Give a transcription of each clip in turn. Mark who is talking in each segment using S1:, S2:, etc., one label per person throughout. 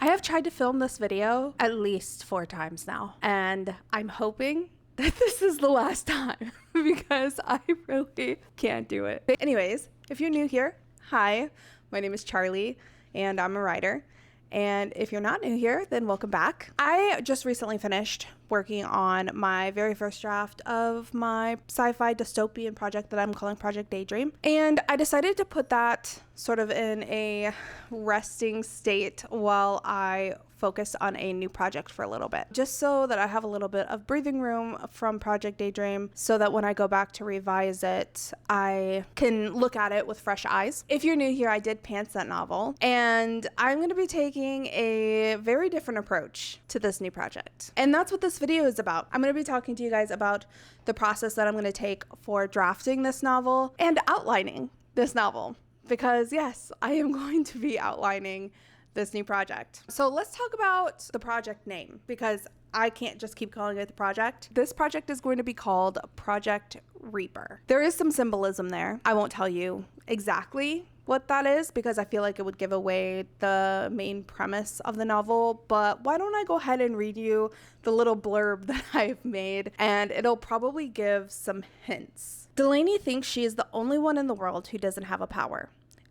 S1: I have tried to film this video at least 4 times now, and I'm hoping that this is the last time because I really can't do it. But anyways, if you're new here, hi, my name is Charlie and I'm a writer. And if you're not new here, then welcome back. I just recently finished working on my very first draft of my sci-fi dystopian project that I'm calling Project Daydream. And I decided to put that sort of in a resting state while I focused on a new project for a little bit, just so that I have a little bit of breathing room from Project Daydream so that when I go back to revise it, I can look at it with fresh eyes. If you're new here, I did pants that novel, and I'm going to be taking a very different approach to this new project. And that's what this video is about. I'm going to be talking to you guys about the process that I'm going to take for drafting this novel and outlining this novel, because yes, I am going to be outlining this new project. So let's talk about the project name, because I can't just keep calling it the project. This project is going to be called Project Reaper. There is some symbolism there. I won't tell you exactly what that is because I feel like it would give away the main premise of the novel, but why don't I go ahead and read you the little blurb that I've made, and it'll probably give some hints. Delaney thinks she is the only one in the world who doesn't have a power.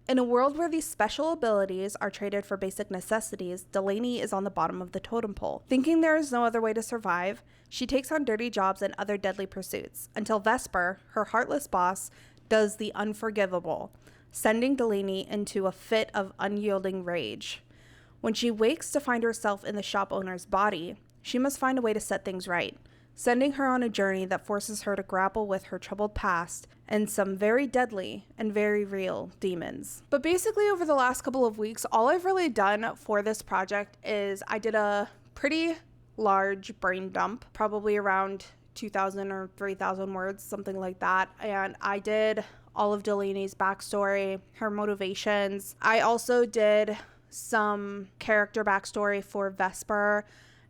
S1: In a world where these special abilities are traded for basic necessities, Delaney is on the bottom of the totem pole. Thinking there is no other way to survive, she takes on dirty jobs and other deadly pursuits, until Vesper, her heartless boss, does the unforgivable, sending Delaney into a fit of unyielding rage. When she wakes to find herself in the shop owner's body, she must find a way to set things right, sending her on a journey that forces her to grapple with her troubled past and some very deadly and very real demons. But basically, over the last couple of weeks, all I've really done for this project is I did a pretty large brain dump, probably around 2,000 or 3,000 words, something like that. And I did all of Delaney's backstory, her motivations. I also did some character backstory for Vesper,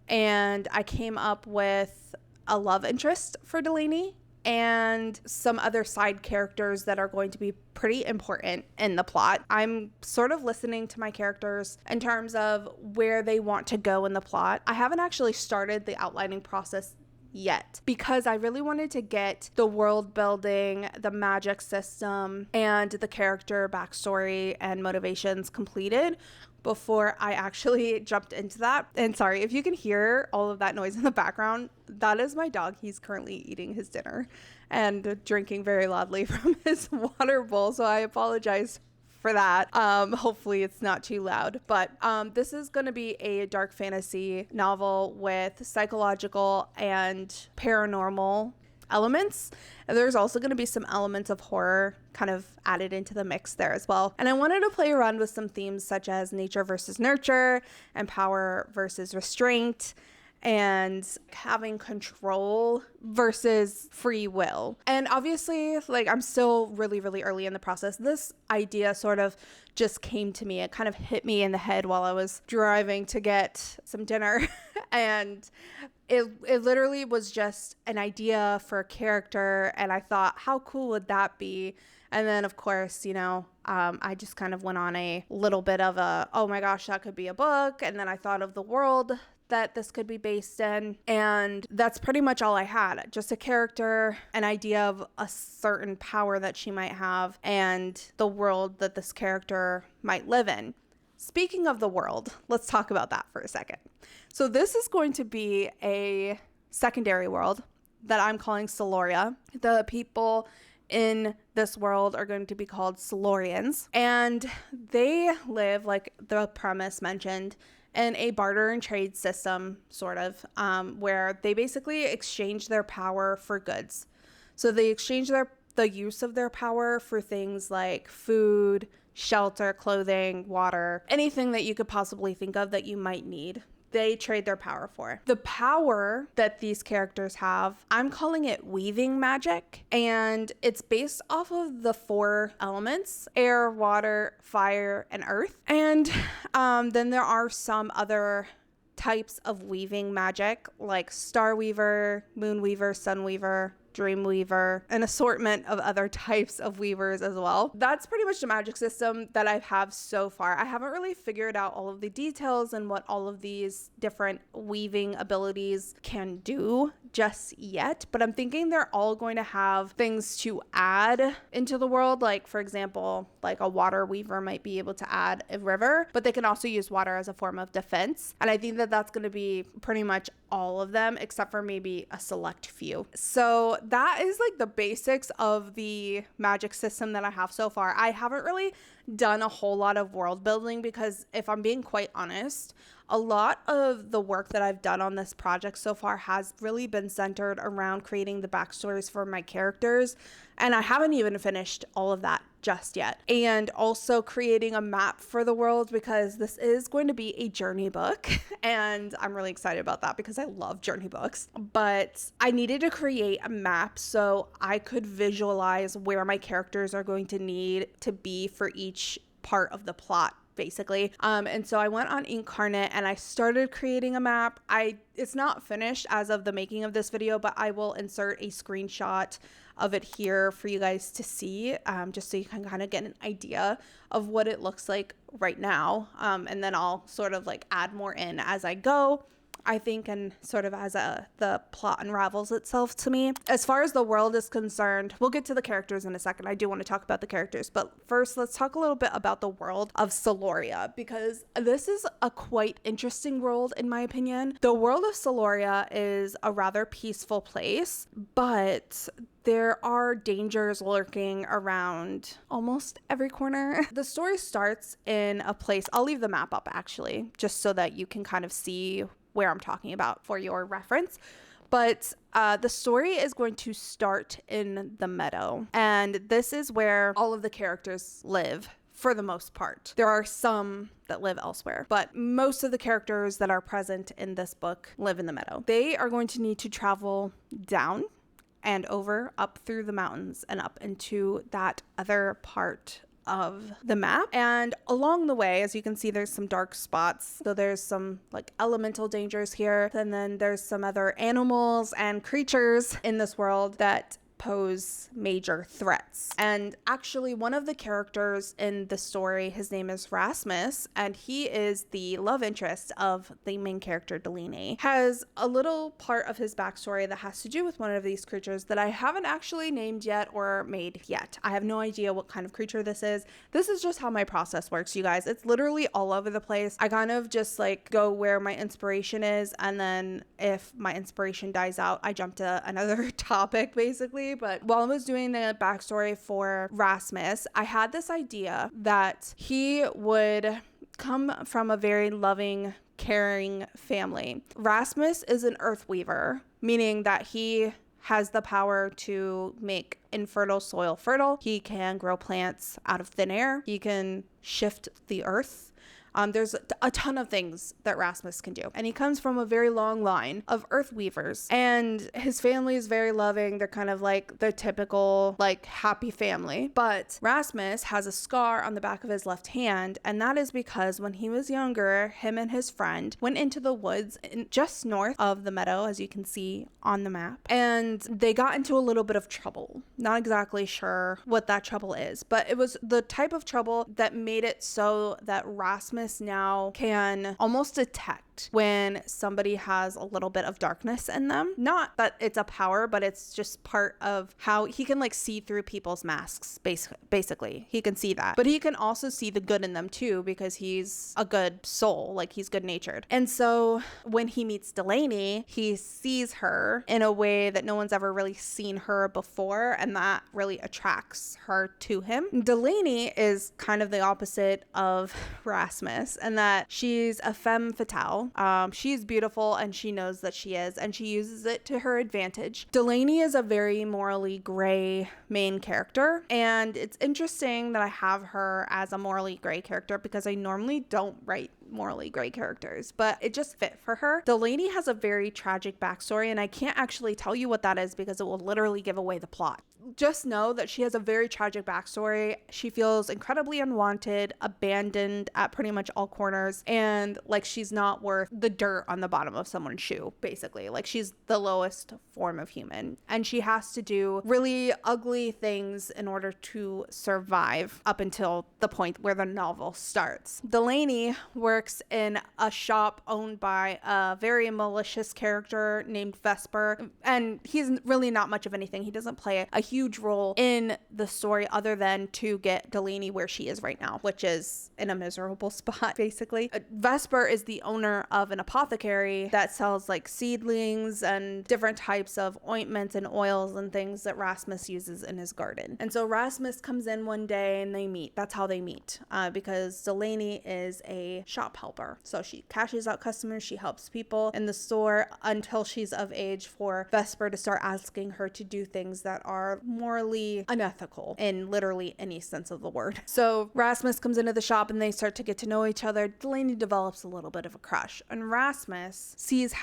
S1: and I came up with a love interest for Delaney and some other side characters that are going to be pretty important in the plot. I'm sort of listening to my characters in terms of where they want to go in the plot. I haven't actually started the outlining process yet because I really wanted to get the world building, the magic system, and the character backstory and motivations completed before I actually jumped into that. And sorry if you can hear all of that noise in the background, that is my dog. He's currently eating his dinner and drinking very loudly from his water bowl, so I apologize for that. Hopefully it's not too loud, but this is going to be a dark fantasy novel with psychological and paranormal elements. And there's also going to be some elements of horror kind of added into the mix there as well. And I wanted to play around with some themes such as nature versus nurture and power versus restraint and having control versus free will. And obviously, like, I'm still really, really early in the process. This idea sort of just came to me. It kind of hit me in the head while I was driving to get some dinner. And it literally was just an idea for a character. And I thought, how cool would that be? And then, of course, you know, I just kind of went on a little bit of a, oh my gosh, that could be a book. And then I thought of the world that this could be based in, and that's pretty much all I had. Just a character, an idea of a certain power that she might have, and the world that this character might live in. Speaking of the world, let's talk about that for a second. So this is going to be a secondary world that I'm calling Soloria. The people in this world are going to be called Solorians, and they live, like the premise mentioned, in a barter and trade system, sort of, where they basically exchange their power for goods. So they exchange the use of their power for things like food, shelter, clothing, water, anything that you could possibly think of that you might need. They trade their power for. The power that these characters have, I'm calling it weaving magic, and it's based off of the 4 elements: air, water, fire, and earth. And then there are some other types of weaving magic like Star Weaver, Moon Weaver, Sun Weaver, Dreamweaver, an assortment of other types of weavers as well. That's pretty much the magic system that I have so far. I haven't really figured out all of the details and what all of these different weaving abilities can do just yet, but I'm thinking they're all going to have things to add into the world. Like, for example, like a water weaver might be able to add a river, but they can also use water as a form of defense. And I think that that's going to be pretty much all of them, except for maybe a select few. So that is like the basics of the magic system that I have so far. I haven't really done a whole lot of world building because, if I'm being quite honest, a lot of the work that I've done on this project so far has really been centered around creating the backstories for my characters, and I haven't even finished all of that just yet. And also creating a map for the world, because this is going to be a journey book, and I'm really excited about that because I love journey books. But I needed to create a map so I could visualize where my characters are going to need to be for each part of the plot, basically. And so I went on Incarnate and I started creating a map. It's not finished as of the making of this video, but I will insert a screenshot of it here for you guys to see, just so you can kind of get an idea of what it looks like right now. And then I'll sort of like add more in as I go, I think, and sort of as the plot unravels itself to me. As far as the world is concerned, we'll get to the characters in a second. I do want to talk about the characters, but first let's talk a little bit about the world of Celoria, because this is a quite interesting world in my opinion. The world of Celoria is a rather peaceful place, but there are dangers lurking around almost every corner. The story starts in a place, I'll leave the map up actually, just so that you can kind of see where I'm talking about for your reference. But the story is going to start in the meadow, and this is where all of the characters live for the most part. There are some that live elsewhere, but most of the characters that are present in this book live in the meadow. They are going to need to travel down and over, up through the mountains and up into that other part of the map. And along the way, as you can see, there's some dark spots. So there's some like elemental dangers here. And then there's some other animals and creatures in this world that pose major threats. And actually, one of the characters in the story, his name is Rasmus, and he is the love interest of the main character, Delaney, has a little part of his backstory that has to do with one of these creatures that I haven't actually named yet or made yet. I have no idea what kind of creature this is. This is just how my process works, you guys. It's literally all over the place. I kind of just like go where my inspiration is, and then if my inspiration dies out, I jump to another topic, basically. But while I was doing the backstory for Rasmus, I had this idea that he would come from a very loving, caring family. Rasmus is an earth weaver, meaning that he has the power to make infertile soil fertile. He can grow plants out of thin air. He can shift the earth. There's a ton of things that Rasmus can do. And he comes from a very long line of earth weavers. And his family is very loving. They're kind of like the typical like happy family. But Rasmus has a scar on the back of his left hand. And that is because when he was younger, him and his friend went into the woods just north of the meadow, as you can see on the map. And they got into a little bit of trouble. Not exactly sure what that trouble is, but it was the type of trouble that made it so that Rasmus now can almost detect when somebody has a little bit of darkness in them. Not that it's a power, but it's just part of how he can like see through people's masks. Basically, he can see that, but he can also see the good in them too, because he's a good soul, like he's good natured. And so when he meets Delaney, he sees her in a way that no one's ever really seen her before, and that really attracts her to him. Delaney is kind of the opposite of Rasmus, and that she's a femme fatale. She's beautiful, and she knows that she is, and she uses it to her advantage. Delaney is a very morally gray main character, and it's interesting that I have her as a morally gray character because I normally don't write morally gray characters, but it just fit for her. Delaney has a very tragic backstory, and I can't actually tell you what that is because it will literally give away the plot. just know that she has a very tragic backstory. She feels incredibly unwanted, abandoned at pretty much all corners, and like she's not worth the dirt on the bottom of someone's shoe, basically. Like she's the lowest form of human, and she has to do really ugly things in order to survive up until the point where the novel starts. Delaney works in a shop owned by a very malicious character named Vesper, and he's really not much of anything. He doesn't play a huge role in the story other than to get Delaney where she is right now, which is in a miserable spot, basically. Vesper is the owner of an apothecary that sells like seedlings and different types of ointments and oils and things that Rasmus uses in his garden. And so Rasmus comes in one day and they meet. That's how they meet, because Delaney is a shop helper. So she cashes out customers, she helps people in the store until she's of age for Vesper to start asking her to do things that are morally unethical in literally any sense of the word. So Rasmus comes into the shop and they start to get to know each other. Delaney develops a little bit of a crush, and Rasmus sees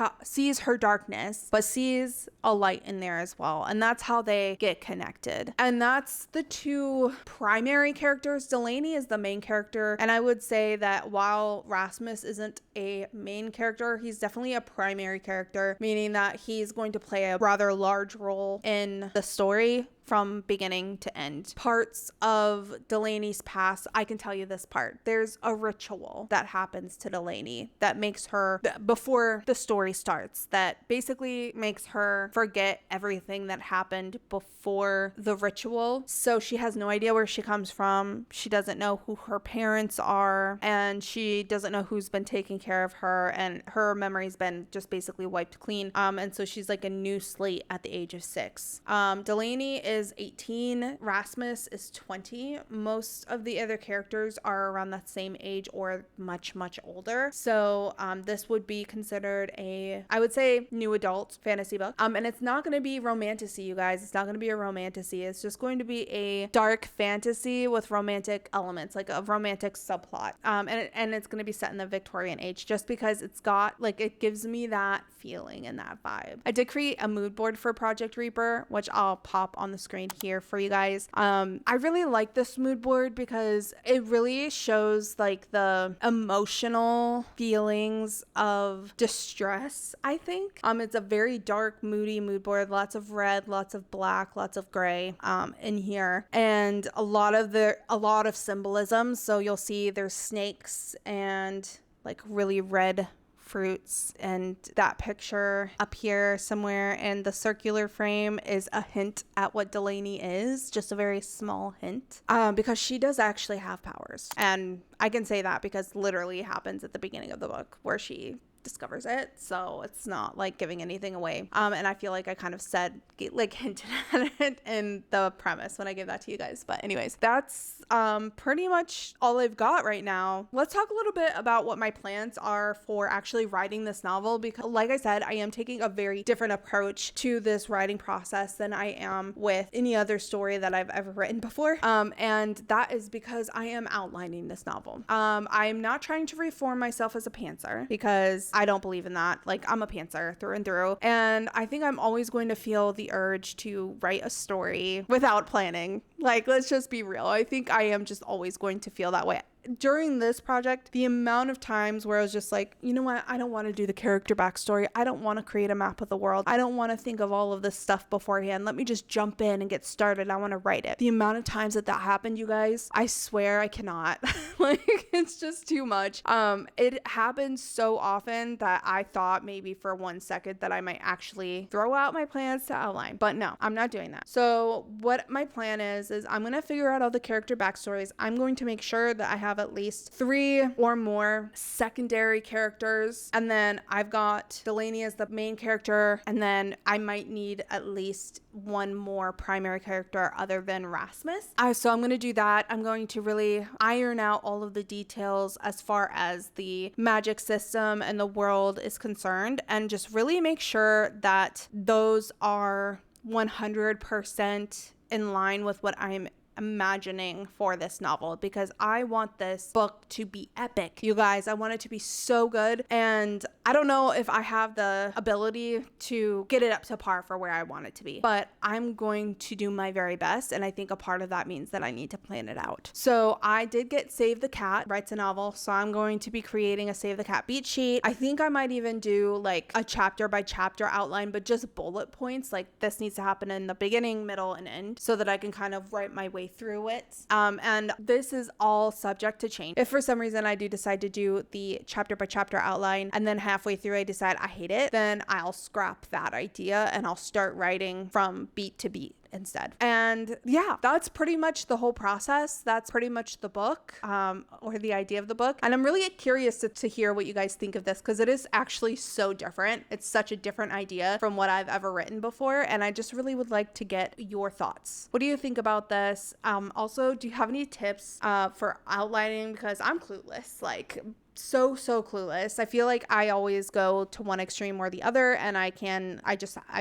S1: her darkness, but sees a light in there as well. And that's how they get connected. And that's the two primary characters. Delaney is the main character. And I would say that while Rasmus isn't a main character, he's definitely a primary character, meaning that he's going to play a rather large role in the story from beginning to end. Parts of Delaney's past, I can tell you this part. There's a ritual that happens to Delaney that makes her, before the story starts, that basically makes her forget everything that happened before the ritual. So she has no idea where she comes from. She doesn't know who her parents are, and she doesn't know who's been taking care of her, and her memory's been just basically wiped clean. And so she's like a new slate at the age of 6. Delaney is 18, Rasmus is 20. Most of the other characters are around that same age or much older. So this would be considered a, I would say, new adult fantasy book. And it's not going to be romantasy, you guys. It's not going to be a romantasy. It's just going to be a dark fantasy with romantic elements, like a romantic subplot. And it's going to be set in the Victorian age, just because it's got, like, it gives me that feeling and that vibe. I did create a mood board for Project Reaper, which I'll pop on the screen here for you guys. I really like this mood board because it really shows like the emotional feelings of distress, I think. It's a very dark, moody mood board, lots of red, lots of black, lots of gray in here, and a lot of symbolism. So you'll see there's snakes and like really red fruits, and that picture up here somewhere in the circular frame is a hint at what Delaney is, just a very small hint, because she does actually have powers, and I can say that because literally it happens at the beginning of the book where she discovers it, so it's not like giving anything away. And I feel like I kind of hinted at it in the premise when I gave that to you guys. But anyways, that's pretty much all I've got right now. Let's talk a little bit about what my plans are for actually writing this novel, because like I said, I am taking a very different approach to this writing process than I am with any other story that I've ever written before. And that is because I am outlining this novel. I'm not trying to reform myself as a pantser, because I don't believe in that. Like, I'm a pantser through and through. And I think I'm always going to feel the urge to write a story without planning. Like, let's just be real. I think I am just always going to feel that way. During this project, the amount of times where I was just like, you know what? I don't want to do the character backstory. I don't want to create a map of the world. I don't want to think of all of this stuff beforehand. Let me just jump in and get started. I want to write it. The amount of times that happened, you guys, I swear I cannot. Like, it's just too much. It happens so often that I thought maybe for 1 second that I might actually throw out my plans to outline. But no, I'm not doing that. So what my plan is I'm going to figure out all the character backstories. I'm going to make sure that I have at least 3 or more secondary characters, and then I've got Delaney as the main character, and then I might need at least 1 more primary character other than Rasmus. So I'm going to do that. I'm going to really iron out all of the details as far as the magic system and the world is concerned, and just really make sure that those are 100% in line with what I'm imagining for this novel, because I want this book to be epic. You guys, I want it to be so good, and I don't know if I have the ability to get it up to par for where I want it to be, but I'm going to do my very best, and I think a part of that means that I need to plan it out. So I did get Save the Cat writes a novel, so I'm going to be creating a Save the Cat beat sheet. I think I might even do like a chapter by chapter outline, but just bullet points, like this needs to happen in the beginning, middle, and end, so that I can kind of write my way through it. And this is all subject to change. If for some reason I do decide to do the chapter by chapter outline and then halfway through I decide I hate it, then I'll scrap that idea and I'll start writing from beat to beat instead. And yeah, that's pretty much the whole process. That's pretty much the book, or the idea of the book. And I'm really curious to hear what you guys think of this, because it is actually so different. It's such a different idea from what I've ever written before, and I just really would like to get your thoughts. What do you think about this? Also, do you have any tips for outlining? Because I'm clueless, like so clueless. I feel like I always go to one extreme or the other, and I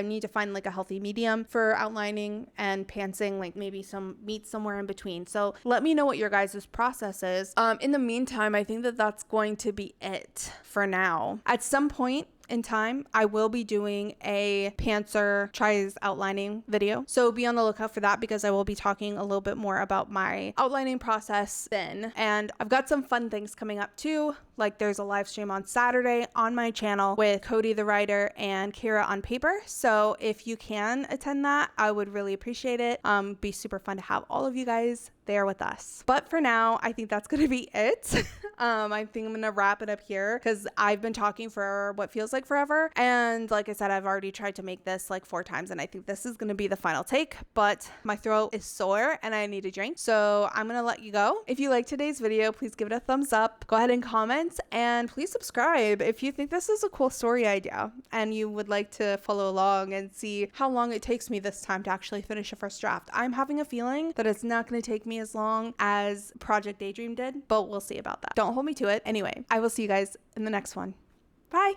S1: need to find like a healthy medium for outlining and pantsing, like maybe meet somewhere in between. So let me know what your guys' process is. In the meantime, I think that's going to be it for now. At some point in time, I will be doing a pantser tries outlining video, so be on the lookout for that, because I will be talking a little bit more about my outlining process then. And I've got some fun things coming up too, like there's a live stream on Saturday on my channel with Cody the writer and Kira on paper, so if you can attend that, I would really appreciate it. Be super fun to have all of you guys there with us. But for now, I think that's gonna be it. I think I'm gonna wrap it up here, because I've been talking for what feels like forever, and like I said, I've already tried to make this like 4 times, and I think this is gonna be the final take, but my throat is sore and I need a drink, so I'm gonna let you go. If you liked today's video, please give it a thumbs up, go ahead and comment, and please subscribe if you think this is a cool story idea and you would like to follow along and see how long it takes me this time to actually finish a first draft. I'm having a feeling that it's not going to take me as long as Project Daydream did, but we'll see about that. Don't hold me to it. Anyway, I will see you guys in the next one. Bye.